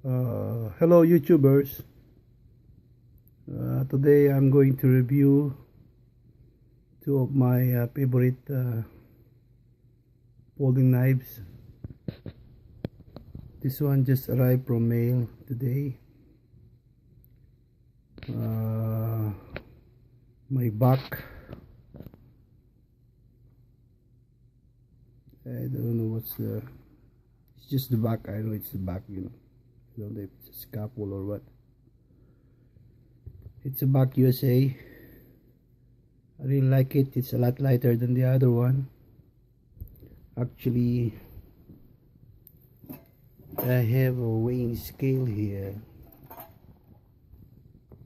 Hello YouTubers. Today I'm going to review two of my favorite folding knives. This one just arrived from mail today. My back, I don't know what's the, it's just the back. I know it's the back, I don't know if it's a scalpel or what. It's a back USA. I really like it. It's a lot lighter than the other one. Actually, I have a weighing scale here.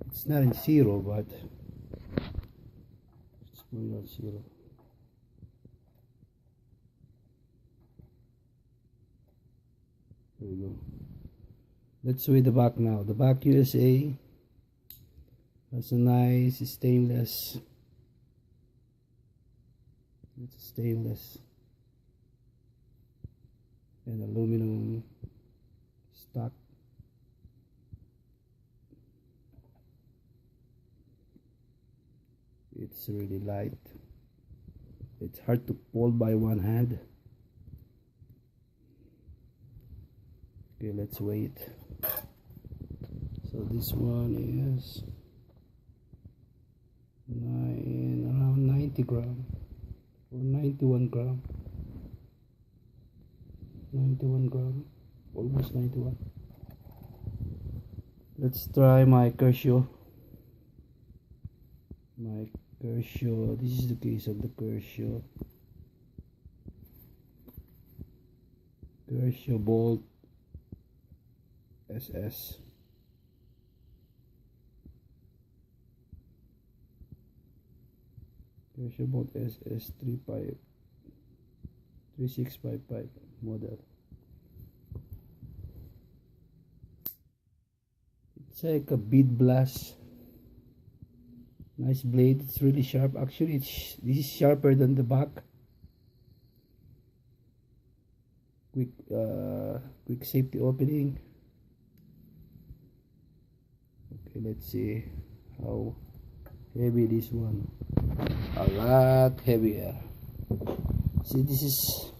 It's not in zero, but it's not zero. There we go. Let's weigh the back now. The back USA has a nice stainless. It's a stainless and aluminum stock. It's really light. It's hard to hold by one hand. Okay, let's weigh it. So this one is around 90 grams or 91 grams. 91 grams, almost 91. Let's try my Kershaw. This is the case of the Kershaw Bolt SS. Kershaw Bolt SS 3655 model. It's like a bead blast. Nice blade. It's really sharp. Actually, this is sharper than the back. Quick safety opening. Okay, let's see how heavy this one. A lot heavier. See, this is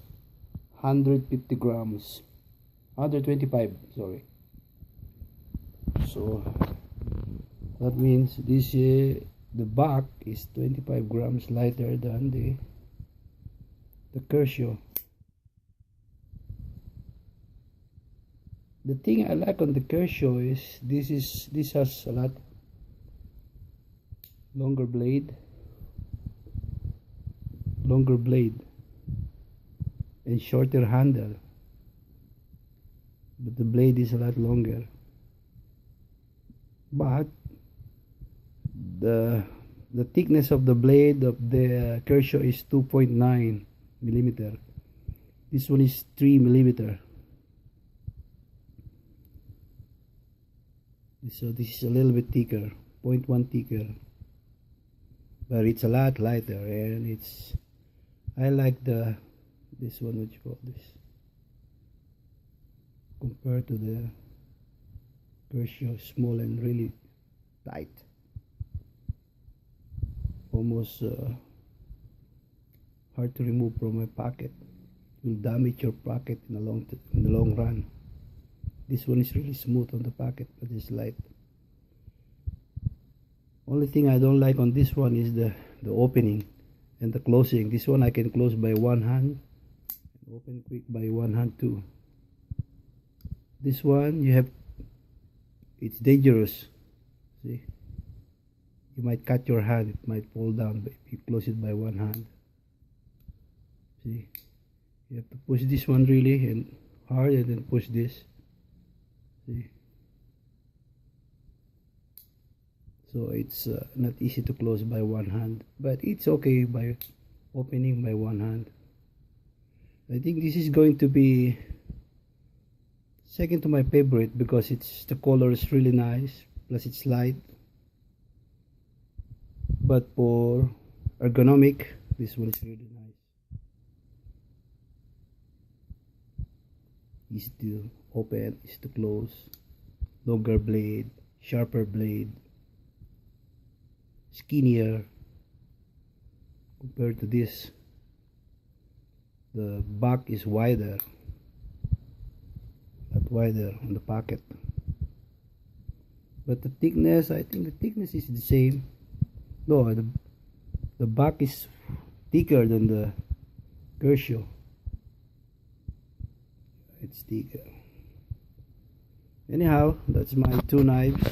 150 grams. 125, sorry. So that means this the back is 25 grams lighter than the Kershaw. The thing I like on the Kershaw is this has a lot longer blade and shorter handle, but the blade is a lot longer. But the thickness of the blade of the Kershaw is 2.9 millimeter. This one is 3 millimeter. So this is a little bit thicker, 0.1 thicker, but it's a lot lighter, and I like this one, what you call this, compared to the Kershaw. Small and really tight, almost hard to remove from my pocket. It will damage your pocket in the long run. This one is really smooth on the pocket, but it's light. Only thing I don't like on this one is the opening and the closing. This one I can close by one hand, open quick by one hand too. This one it's dangerous. See, you might cut your hand, it might fall down, but if you close it by one hand. See, you have to push this one really and hard, and then push this. See, so it's not easy to close by one hand, but it's okay by opening by one hand. I think this is going to be second to my favorite because the color is really nice, plus it's light. But for ergonomic, this one is really nice. Easy to open, easy to close. longer blade, sharper blade, skinnier compared to this. The back is wider, wider on the pocket, but the thickness, I think the thickness is the same. No, the back is thicker than the Kershaw. It's thicker. Anyhow, that's my two knives,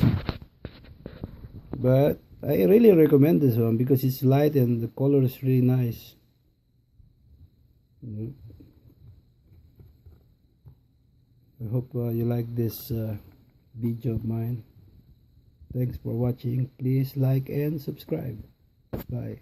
but I really recommend this one because it's light and the color is really nice. I hope you like this video of mine. Thanks for watching. Please like and subscribe. Bye.